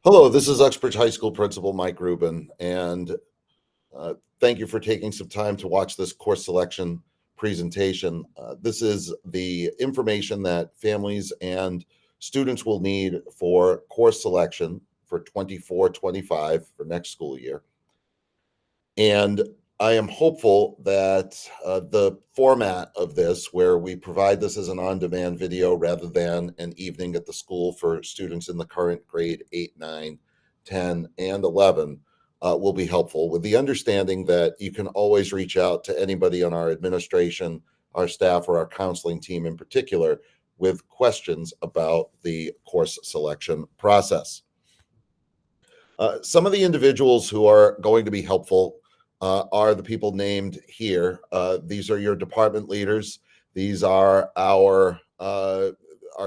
Hello, this is Uxbridge High School Principal Mike Rubin, and thank you for taking some time to watch this course selection presentation. This is the information that families and students will need for course selection for 24-25 for next school year. And I am hopeful that the format of this, where we provide this as an on-demand video rather than an evening at the school for students in the current grade 8, 9, 10, and 11, will be helpful, with the understanding that you can always reach out to anybody on our administration, our staff, or our counseling team in particular with questions about the course selection process. Some of the individuals who are going to be helpful are the people named here. These are your department leaders. These are our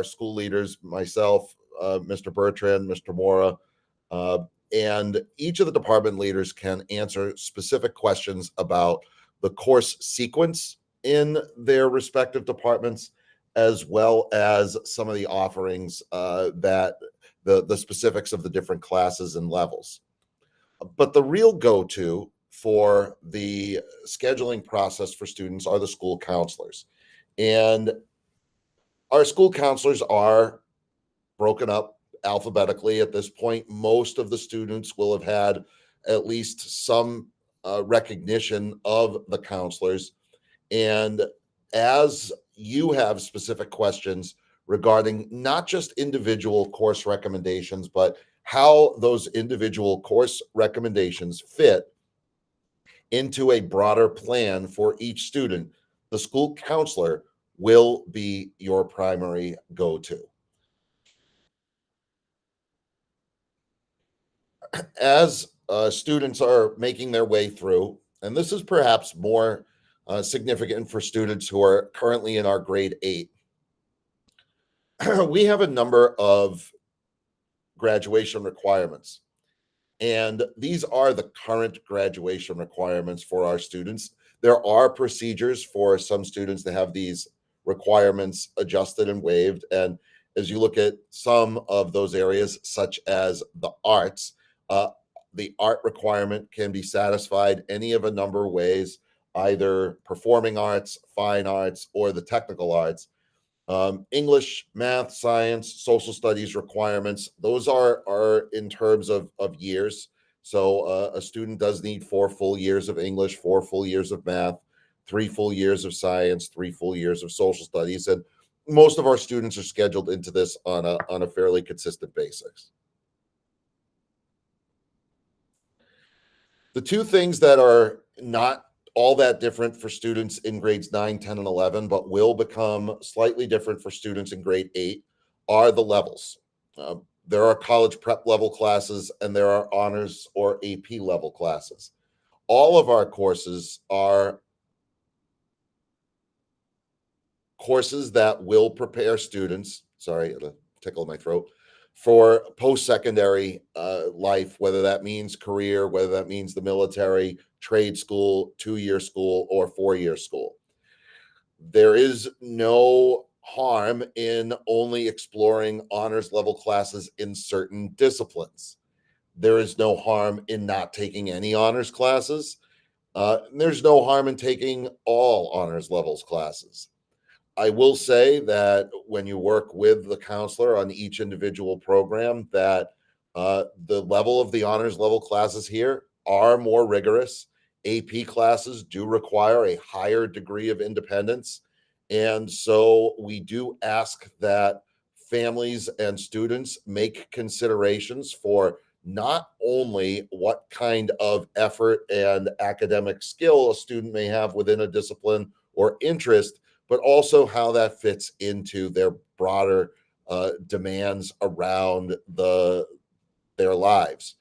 school leaders, myself, Mr. Bertrand, Mr. Mora, and each of the department leaders can answer specific questions about the course sequence in their respective departments, as well as some of the offerings that the specifics of the different classes and levels. But the real go-to for the scheduling process for students are the school counselors. And our school counselors are broken up alphabetically at this point. Most of the students will have had at least some recognition of the counselors. And as you have specific questions regarding not just individual course recommendations, but how those individual course recommendations fit into a broader plan for each student, the school counselor will be your primary go-to. As students are making their way through, and this is perhaps more significant for students who are currently in our grade 8, we have a number of graduation requirements. And these are the current graduation requirements for our students. There are procedures for some students to have these requirements adjusted and waived. And as you look at some of those areas, such as the arts, the art requirement can be satisfied any of a number of ways, either performing arts, fine arts, or the technical arts. English, math, science, social studies requirements, those are in terms of years. So a student does need 4 full years of English, 4 full years of math, 3 full years of science, 3 full years of social studies. And most of our students are scheduled into this on a fairly consistent basis. The two things that are not all that different for students in grades 9, 10, and 11, but will become slightly different for students in grade 8 are the levels. There are college prep level classes and there are honors or AP level classes. All of our courses are courses that will prepare students, sorry, it'll tickle my throat, for post-secondary life, whether that means career, whether that means the military, trade school, 2-year school, or 4-year school. There is no harm in only exploring honors level classes in certain disciplines. There is no harm in not taking any honors classes. There's no harm in taking all honors levels classes. I will say that when you work with the counselor on each individual program, that the level of the honors level classes here are more rigorous. AP classes do require a higher degree of independence. And so we do ask that families and students make considerations for not only what kind of effort and academic skill a student may have within a discipline or interest, but also how that fits into their broader demands around their lives.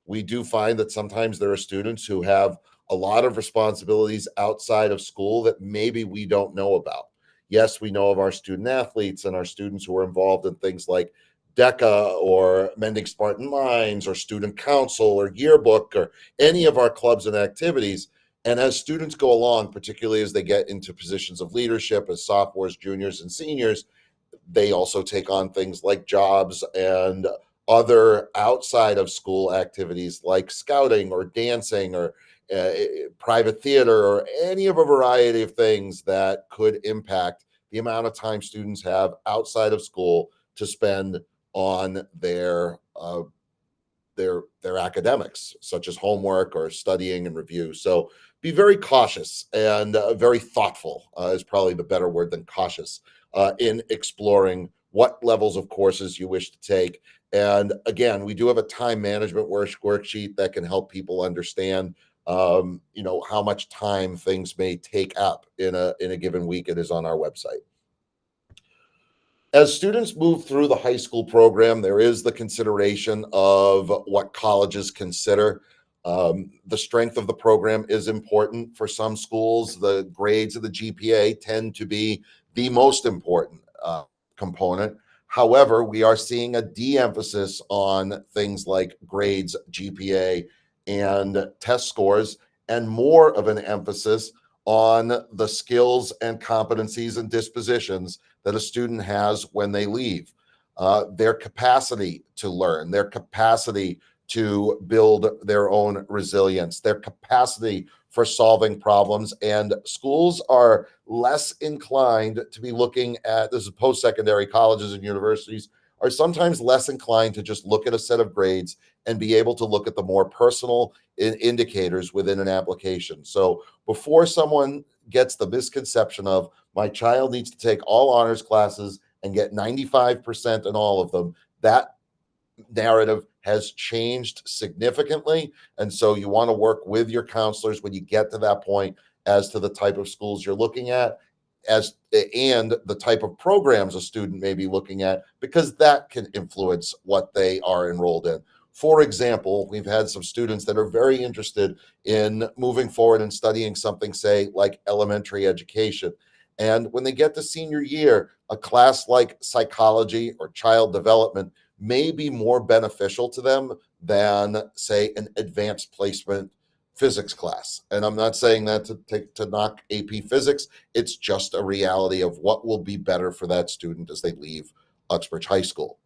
We do find that sometimes there are students who have a lot of responsibilities outside of school that maybe we don't know about. Yes, we know of our student athletes and our students who are involved in things like DECA or Mending Spartan Minds or student council or yearbook or any of our clubs and activities. And as students go along, particularly as they get into positions of leadership as sophomores, juniors, and seniors, they also take on things like jobs and other outside of school activities like scouting or dancing or private theater or any of a variety of things that could impact the amount of time students have outside of school to spend on their academics, such as homework or studying and review. So be very cautious and very thoughtful is probably the better word than cautious in exploring what levels of courses you wish to take. And again, we do have a time management worksheet that can help people understand, how much time things may take up in a given week. It is on our website. As students move through the high school program, there is the consideration of what colleges consider. The strength of the program is important for some schools. The grades of the GPA tend to be the most important component. However, we are seeing a de-emphasis on things like grades, GPA, and test scores, and more of an emphasis on the skills and competencies and dispositions that a student has when they leave, their capacity to learn, their capacity to build their own resilience, their capacity for solving problems. And schools are less inclined to be looking at this is post-secondary colleges and universities are sometimes less inclined to just look at a set of grades and be able to look at the more personal indicators within an application. So before someone gets the misconception of my child needs to take all honors classes and get 95% in all of them, that narrative has changed significantly. And so you want to work with your counselors when you get to that point as to the type of schools you're looking at and the type of programs a student may be looking at, because that can influence what they are enrolled in. For example, we've had some students that are very interested in moving forward and studying something, say, like elementary education. And when they get to senior year, a class like psychology or child development may be more beneficial to them than, say, an advanced placement physics class. And I'm not saying that to knock AP physics. It's just a reality of what will be better for that student as they leave Uxbridge High School.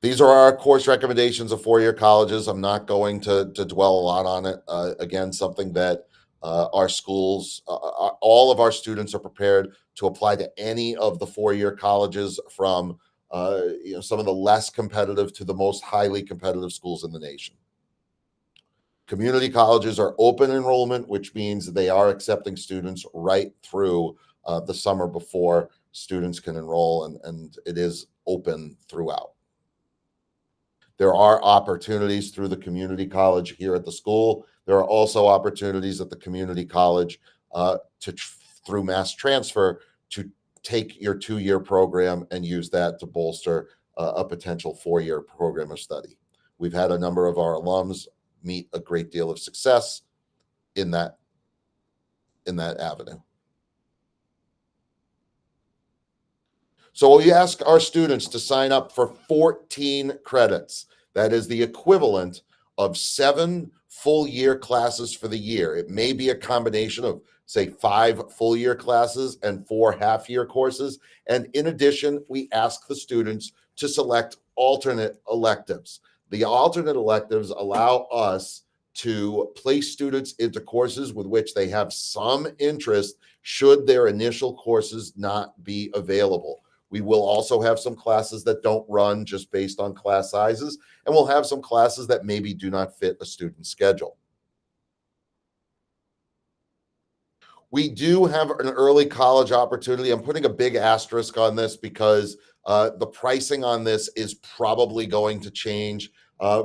These are our course recommendations of four-year colleges. I'm not going to dwell a lot on it. Again, something that our schools, all of our students are prepared to apply to any of the four-year colleges, from some of the less competitive to the most highly competitive schools in the nation. Community colleges are open enrollment, which means they are accepting students right through the summer before students can enroll, and it is open throughout. There are opportunities through the community college here at the school. There are also opportunities at the community college through mass transfer to take your 2-year program and use that to bolster a potential 4-year program of study. We've had a number of our alums meet a great deal of success in that avenue. So we ask our students to sign up for 14 credits. That is the equivalent of 7 full-year classes for the year. It may be a combination of, say, 5 full-year classes and 4 half-year courses. And in addition, we ask the students to select alternate electives. The alternate electives allow us to place students into courses with which they have some interest should their initial courses not be available. We will also have some classes that don't run just based on class sizes, and we'll have some classes that maybe do not fit a student's schedule. We do have an early college opportunity. I'm putting a big asterisk on this because the pricing on this is probably going to change.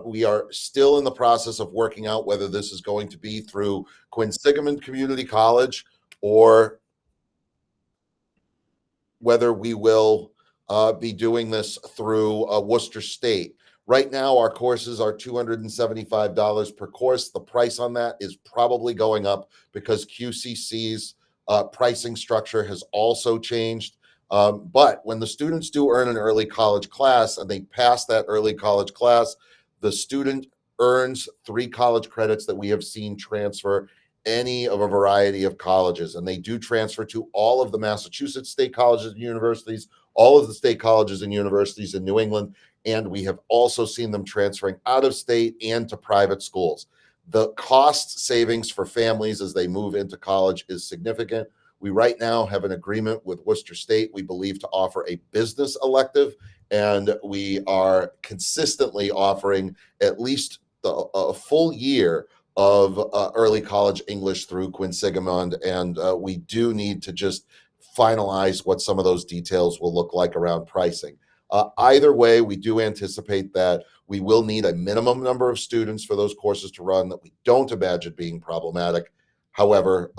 We are still in the process of working out whether this is going to be through Quinsigamond Community College or whether we will be doing this through Worcester State. Right now, our courses are $275 per course. The price on that is probably going up because QCC's pricing structure has also changed. But when the students do earn an early college class and they pass that early college class, the student earns 3 college credits that we have seen transfer any of a variety of colleges, and they do transfer to all of the Massachusetts state colleges and universities, all of the state colleges and universities in New England, and we have also seen them transferring out of state and to private schools. The cost savings for families as they move into college is significant. We right now have an agreement with Worcester State, we believe, to offer a business elective, and we are consistently offering at least a full year of early college English through Quinsigamond, and we do need to just finalize what some of those details will look like around pricing. Either way, we do anticipate that we will need a minimum number of students for those courses to run that we don't imagine being problematic. However,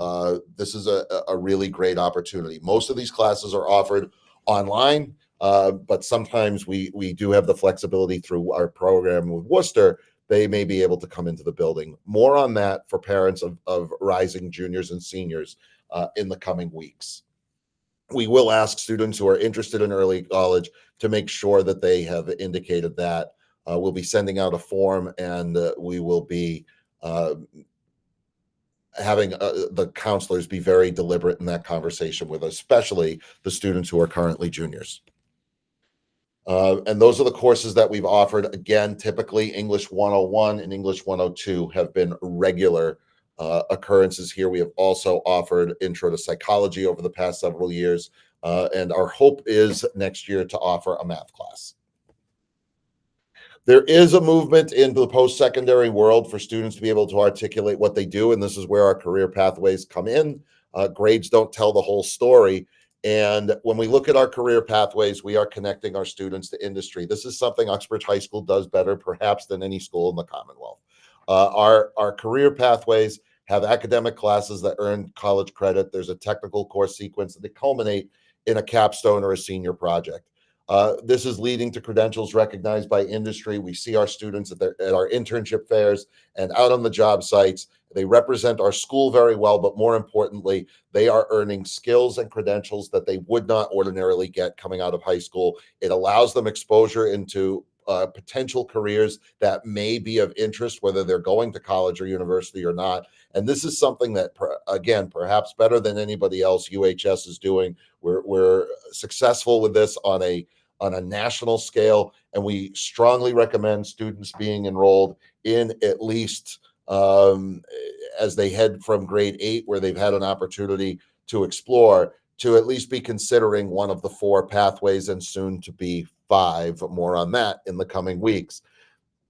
this is a really great opportunity. Most of these classes are offered online, but sometimes we do have the flexibility through our program with Worcester. They may be able to come into the building. More on that for parents of rising juniors and seniors in the coming weeks. We will ask students who are interested in early college to make sure that they have indicated that. We'll be sending out a form, and we will be having the counselors be very deliberate in that conversation with, especially the students who are currently juniors. And those are the courses that we've offered. Again, typically English 101 and English 102 have been regular occurrences here. We have also offered Intro to Psychology over the past several years, and our hope is next year to offer a math class. There is a movement in the post-secondary world for students to be able to articulate what they do, and this is where our career pathways come in. Grades don't tell the whole story, and when we look at our career pathways, we are connecting our students to industry. This is something Uxbridge High School does better, perhaps, than any school in the Commonwealth. Our career pathways have academic classes that earn college credit. There's a technical course sequence that they culminate in a capstone or a senior project. This is leading to credentials recognized by industry. We see our students at our internship fairs and out on the job sites. They represent our school very well, but more importantly, they are earning skills and credentials that they would not ordinarily get coming out of high school. It allows them exposure into potential careers that may be of interest, whether they're going to college or university or not. And this is something that, again, perhaps better than anybody else, UHS is doing. We're successful with this on a national scale, and we strongly recommend students being enrolled in at least as they head from grade 8, where they've had an opportunity to explore, to at least be considering one of the 4 pathways, and soon to be 5. More on that in the coming weeks.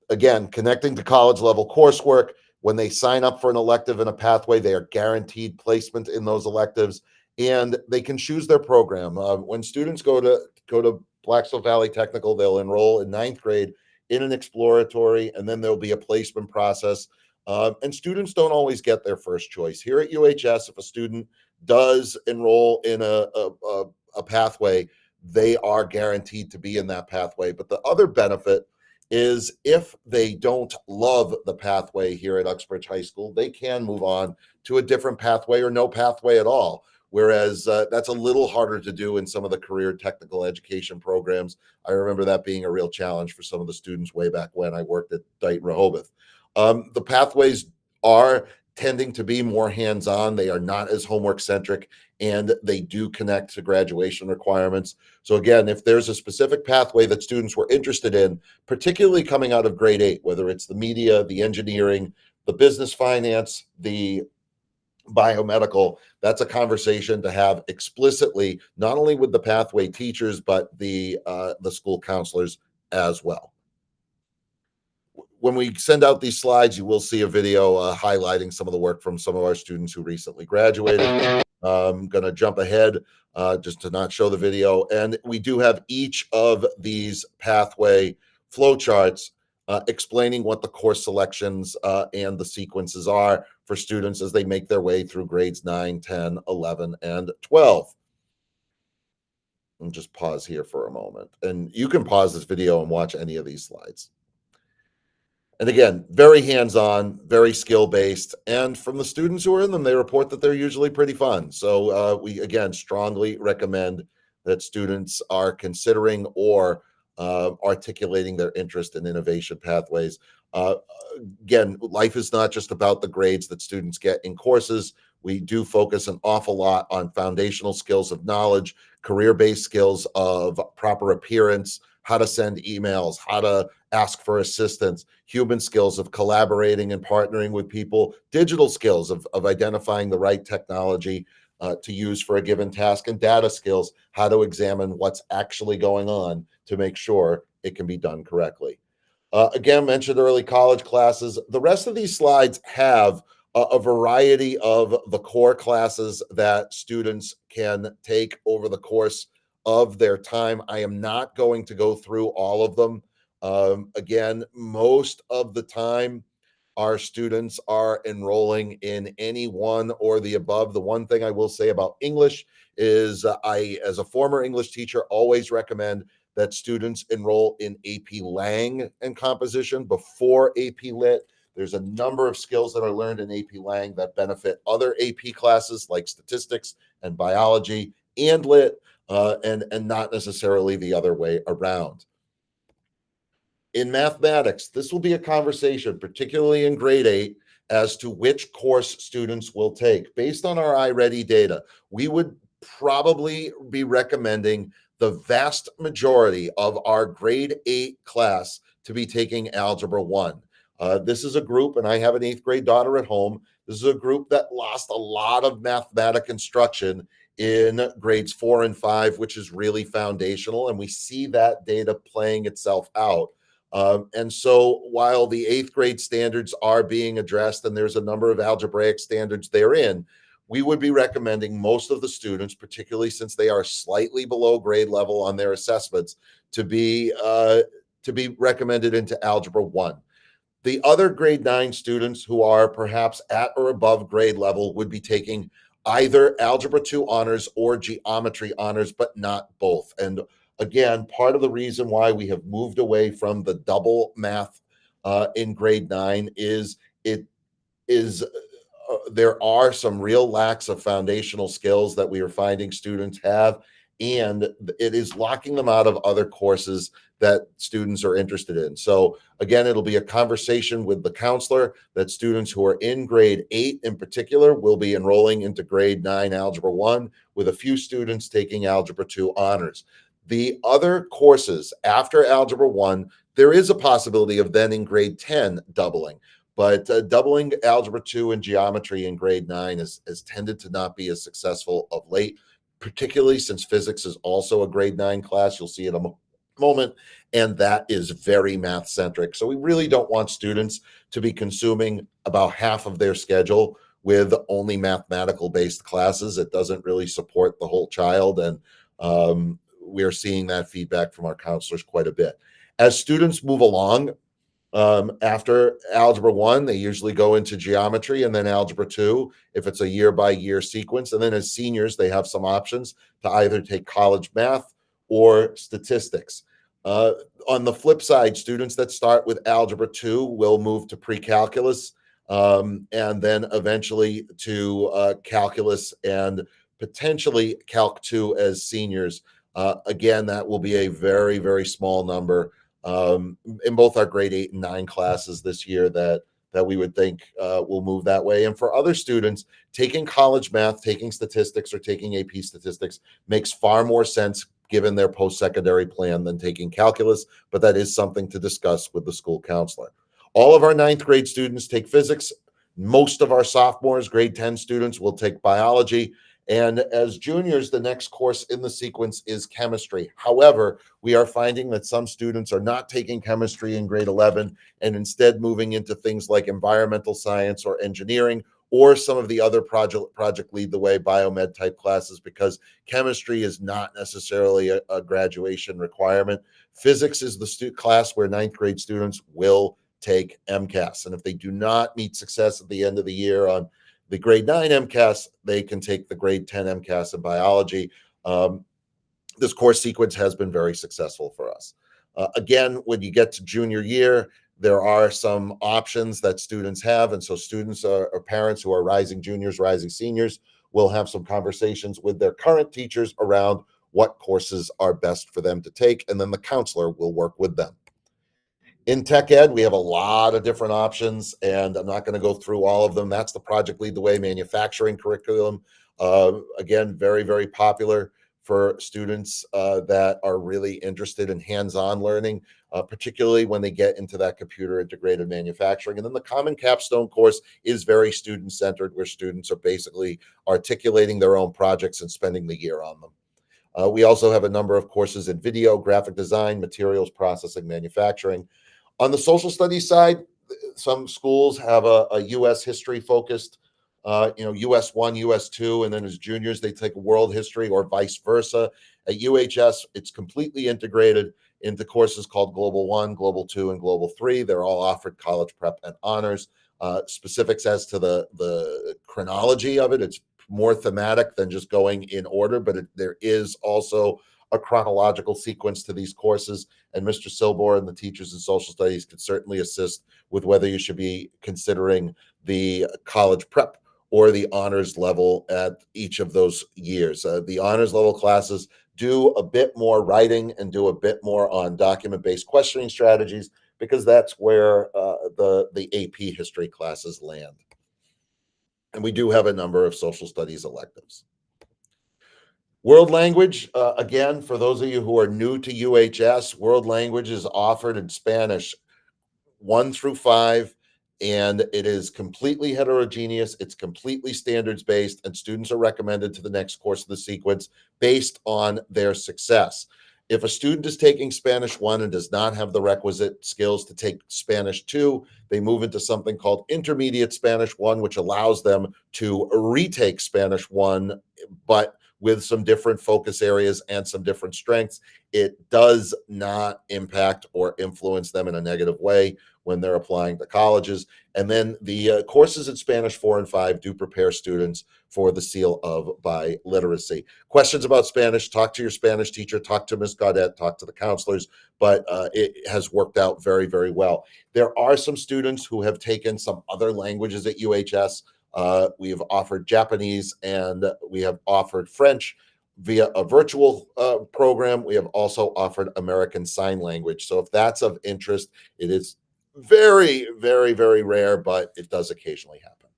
Again, connecting to college level coursework. When they sign up for an elective in a pathway, they are guaranteed placement in those electives, and they can choose their program. When students go to Blackstone Valley Technical, they'll enroll in 9th grade in an exploratory, and then there'll be a placement process. And students don't always get their first choice. Here at UHS, if a student does enroll in a pathway, they are guaranteed to be in that pathway. But the other benefit is if they don't love the pathway here at Uxbridge High School, they can move on to a different pathway or no pathway at all. Whereas that's a little harder to do in some of the career technical education programs. I remember that being a real challenge for some of the students way back when I worked at Dighton Rehoboth. The pathways are tending to be more hands-on. They are not as homework centric, and they do connect to graduation requirements. So again, if there's a specific pathway that students were interested in, particularly coming out of grade 8, whether it's the media, the engineering, the business finance, the biomedical, that's a conversation to have explicitly, not only with the pathway teachers, but the school counselors as well. When we send out these slides, you will see a video highlighting some of the work from some of our students who recently graduated. I'm going to jump ahead just to not show the video. And we do have each of these pathway flowcharts explaining what the course selections and the sequences are for students as they make their way through grades 9, 10, 11, and 12. And just pause here for a moment. And you can pause this video and watch any of these slides. And again, very hands-on, very skill-based. And from the students who are in them, they report that they're usually pretty fun. So we, again, strongly recommend that students are considering or articulating their interest in innovation pathways. Again, life is not just about the grades that students get in courses. We do focus an awful lot on foundational skills of knowledge, career-based skills of proper appearance, how to send emails, how to ask for assistance, human skills of collaborating and partnering with people, digital skills of identifying the right technology to use for a given task, and data skills, how to examine what's actually going on to make sure it can be done correctly. Again, mentioned early college classes. The rest of these slides have a variety of the core classes that students can take over the course of their time. I am not going to go through all of them. Again, most of the time, our students are enrolling in any one or the above. The one thing I will say about English is I, as a former English teacher, always recommend that students enroll in AP Lang and composition before AP Lit. There's a number of skills that are learned in AP Lang that benefit other AP classes like statistics and biology and Lit, and not necessarily the other way around. In mathematics, this will be a conversation, particularly in grade 8, as to which course students will take. Based on our iReady data, we would probably be recommending the vast majority of our grade 8 class to be taking Algebra 1. This is a group, and I have an 8th grade daughter at home. This is a group that lost a lot of mathematic instruction in grades 4 and 5, which is really foundational. And we see that data playing itself out. And so while the 8th grade standards are being addressed and there's a number of algebraic standards therein, we would be recommending most of the students, particularly since they are slightly below grade level on their assessments, to be recommended into Algebra 1. The other grade 9 students who are perhaps at or above grade level would be taking either Algebra 2 honors or geometry honors, but not both. And again, part of the reason why we have moved away from the double math in grade 9 is there are some real lacks of foundational skills that we are finding students have, and it is locking them out of other courses that students are interested in. So again, it'll be a conversation with the counselor that students who are in grade 8 in particular will be enrolling into grade 9 Algebra 1, with a few students taking Algebra 2 honors. The other courses after Algebra 1, there is a possibility of then in grade 10 doubling. But doubling Algebra 2 and geometry in grade 9 has tended to not be as successful of late, particularly since physics is also a grade 9 class. You'll see in a moment, and that is very math centric. So we really don't want students to be consuming about half of their schedule with only mathematical based classes. It doesn't really support the whole child, and we're seeing that feedback from our counselors quite a bit. As students move along, after Algebra 1, they usually go into geometry and then Algebra 2 if it's a year-by-year sequence. And then as seniors, they have some options to either take college math or statistics. On the flip side, students that start with Algebra 2 will move to pre-calculus, and then eventually to calculus and potentially Calc 2 as seniors. Again, that will be a very, very small number in both our grade 8 and 9 classes this year that we would think will move that way. And for other students, taking college math, taking statistics, or taking AP statistics makes far more sense given their post-secondary plan than taking calculus, but that is something to discuss with the school counselor. All of our 9th grade students take physics. Most of our sophomores, grade 10 students, will take biology. And as juniors, the next course in the sequence is chemistry. However, we are finding that some students are not taking chemistry in grade 11 and instead moving into things like environmental science or engineering, or some of the other project lead the way biomed type classes, because chemistry is not necessarily a graduation requirement. Physics is the class where 9th grade students will take MCAS. And if they do not meet success at the end of the year on the grade 9 MCAS, they can take the grade 10 MCAS in biology. This course sequence has been very successful for us. Again, when you get to junior year, there are some options that students have. And so students or parents who are rising juniors, rising seniors will have some conversations with their current teachers around what courses are best for them to take. And then the counselor will work with them. In tech ed, we have a lot of different options, and I'm not going to go through all of them. That's the Project Lead the Way manufacturing curriculum. Again, very, very popular for students that are really interested in hands-on learning, particularly when they get into that computer integrated manufacturing. And then the Common Capstone course is very student-centered, where students are basically articulating their own projects and spending the year on them. We also have a number of courses in video, graphic design, materials processing, manufacturing. On the social studies side, some schools have a U.S. history focused, US 1, US 2, and then as juniors, they take world history or vice versa. At UHS, it's completely integrated into courses called Global 1, Global 2, and Global 3. They're all offered college prep and honors. Specifics as to the chronology of it, it's more thematic than just going in order, but there is also a chronological sequence to these courses. And Mr. Silbor and the teachers in social studies could certainly assist with whether you should be considering the college prep or the honors level at each of those years. The honors level classes do a bit more writing and do a bit more on document-based questioning strategies, because that's where the AP history classes land. And we do have a number of social studies electives. World language, again, for those of you who are new to UHS, world language is offered in Spanish 1 through 5, and it is completely heterogeneous. It's completely standards based, and students are recommended to the next course of the sequence based on their success. If a student is taking Spanish 1 and does not have the requisite skills to take Spanish 2, they move into something called intermediate Spanish 1, which allows them to retake Spanish 1, but with some different focus areas and some different strengths. It does not impact or influence them in a negative way when they're applying to colleges. And then the courses in Spanish 4 and 5 do prepare students for the seal of biliteracy. Questions about Spanish, talk to your Spanish teacher, talk to Ms. Gaudet, talk to the counselors, but it has worked out very, very well. There are some students who have taken some other languages at UHS. We have offered Japanese and we have offered French via a virtual program. We have also offered American Sign Language. So if that's of interest, it is very, very, very rare, but it does occasionally happen.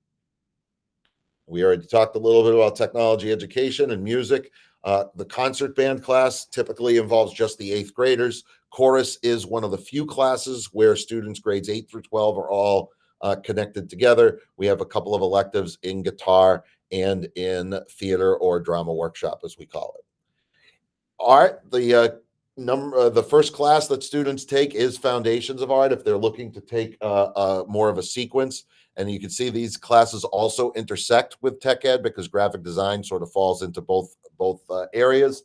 We already talked a little bit about technology education and music. The concert band class typically involves just the 8th graders. Chorus is one of the few classes where students grades 8 through 12 are all connected together. We have a couple of electives in guitar and in theater or drama workshop, as we call it. Art, the first class that students take is Foundations of Art if they're looking to take more of a sequence. And you can see these classes also intersect with tech ed because graphic design sort of falls into both areas.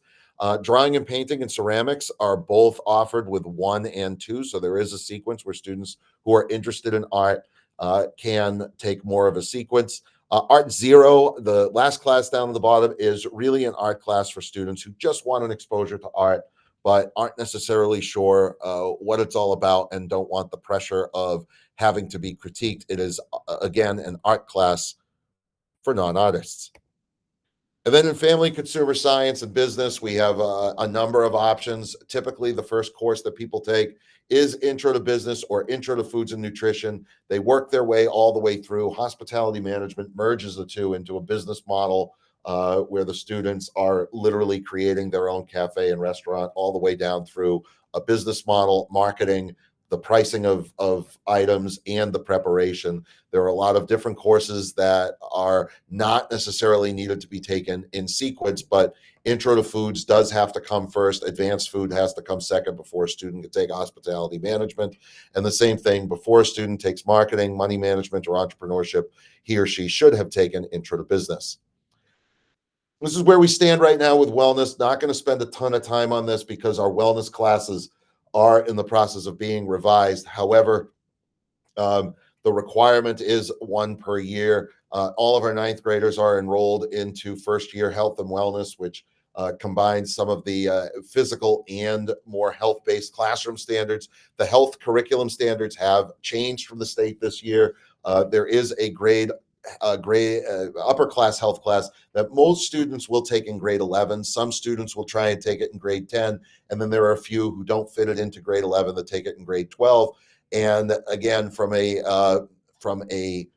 Drawing and painting and ceramics are both offered with 1 and 2. So there is a sequence where students who are interested in art can take more of a sequence. Art Zero, the last class down at the bottom, is really an art class for students who just want an exposure to art, but aren't necessarily sure what it's all about and don't want the pressure of having to be critiqued. It is, again, an art class for non-artists. And then in family, consumer science, and business, we have a number of options. Typically, the first course that people take is Intro to Business or Intro to Foods and Nutrition. They work their way all the way through. Hospitality management merges the two into a business model where the students are literally creating their own cafe and restaurant, all the way down through a business model, marketing, the pricing of items, and the preparation. There are a lot of different courses that are not necessarily needed to be taken in sequence, but Intro to Foods does have to come first. Advanced Food has to come second before a student can take hospitality management. And the same thing, before a student takes marketing, money management, or entrepreneurship, he or she should have taken Intro to Business. This is where we stand right now with wellness. Not going to spend a ton of time on this because our wellness classes are in the process of being revised. However, the requirement is 1 per year. All of our 9th graders are enrolled into first year health and wellness, which combines some of the physical and more health-based classroom standards. The health curriculum standards have changed from the state this year. There is a upper class health class that most students will take in grade 11. Some students will try and take it in grade 10. And then there are a few who don't fit it into grade 11 that take it in grade 12. And again, from a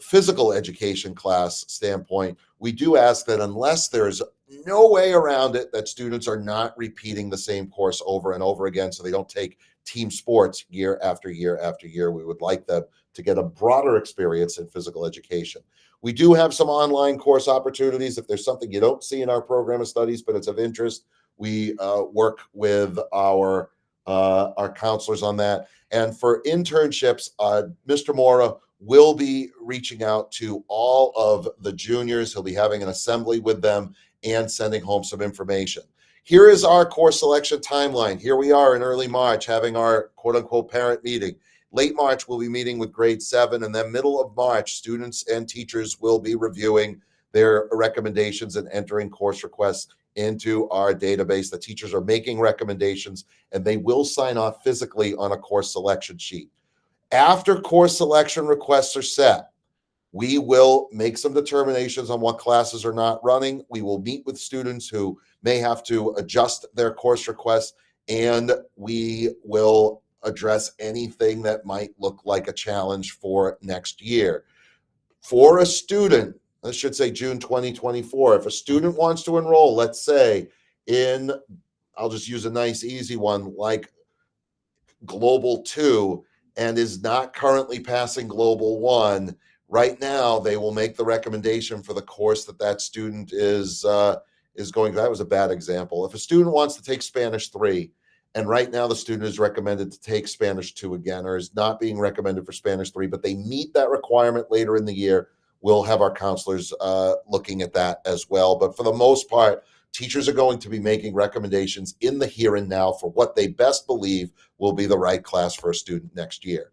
physical education class standpoint, we do ask that unless there's no way around it, that students are not repeating the same course over and over again, so they don't take team sports year after year after year. We would like them to get a broader experience in physical education. We do have some online course opportunities. If there's something you don't see in our program of studies, but it's of interest, we work with our counselors on that. And for internships, Mr. Mora will be reaching out to all of the juniors. He'll be having an assembly with them and sending home some information. Here is our course selection timeline. Here we are in early March having our quote unquote parent meeting. Late March, we'll be meeting with grade 7, and then middle of March, students and teachers will be reviewing their recommendations and entering course requests into our database. The teachers are making recommendations, and they will sign off physically on a course selection sheet. After course selection requests are set, we will make some determinations on what classes are not running. We will meet with students who may have to adjust their course requests, and we will address anything that might look like a challenge for next year. For a student, I should say June 2024, if a student wants to enroll, let's say in, I'll just use a nice easy one like Global 2, and is not currently passing Global 1, right now they will make the recommendation for the course that student is going. That was a bad example. If a student wants to take Spanish 3, and right now the student is recommended to take Spanish 2 again, or is not being recommended for Spanish 3, but they meet that requirement later in the year, we'll have our counselors looking at that as well. But for the most part, teachers are going to be making recommendations in the here and now for what they best believe will be the right class for a student next year.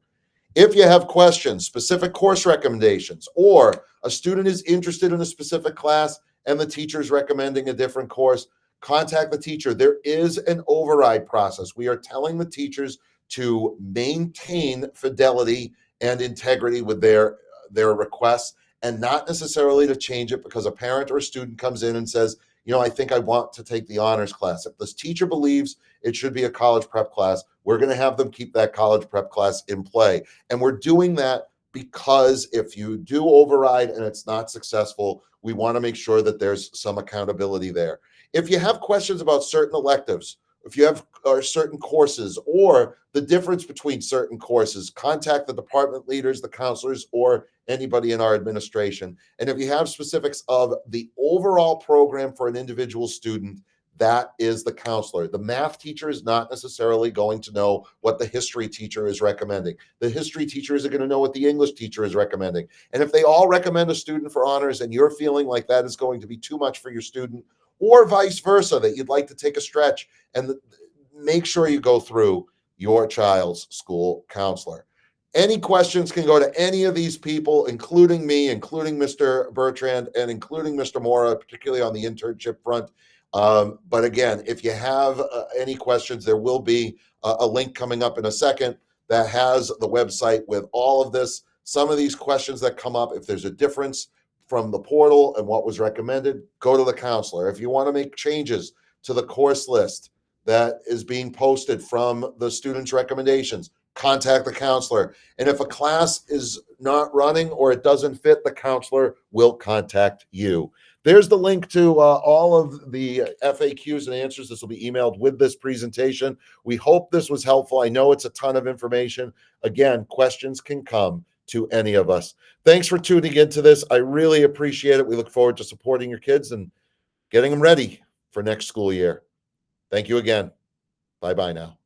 If you have questions, specific course recommendations, or a student is interested in a specific class and the teacher is recommending a different course, contact the teacher. There is an override process. We are telling the teachers to maintain fidelity and integrity with their requests, and not necessarily to change it because a parent or a student comes in and says, I think I want to take the honors class. If this teacher believes it should be a college prep class, we're going to have them keep that college prep class in play. And we're doing that because if you do override and it's not successful, we want to make sure that there's some accountability there. If you have questions about certain electives, if you have certain courses or the difference between certain courses, contact the department leaders, the counselors, or anybody in our administration. And if you have specifics of the overall program for an individual student, that is the counselor. The math teacher is not necessarily going to know what the history teacher is recommending. The history teacher isn't going to know what the English teacher is recommending. And if they all recommend a student for honors and you're feeling like that is going to be too much for your student, or vice versa, that you'd like to take a stretch, and make sure you go through your child's school counselor. Any questions can go to any of these people, including me, including Mr. Bertrand, and including Mr. Mora, particularly on the internship front. But again, if you have any questions, there will be a link coming up in a second that has the website with all of this. Some of these questions that come up, if there's a difference from the portal and what was recommended, go to the counselor. If you want to make changes to the course list that is being posted from the students' recommendations, contact the counselor. And if a class is not running or it doesn't fit, the counselor will contact you. There's the link to all of the FAQs and answers. This will be emailed with this presentation. We hope this was helpful. I know it's a ton of information. Again, questions can come to any of us. Thanks for tuning into this. I really appreciate it. We look forward to supporting your kids and getting them ready for next school year. Thank you again. Bye-bye now.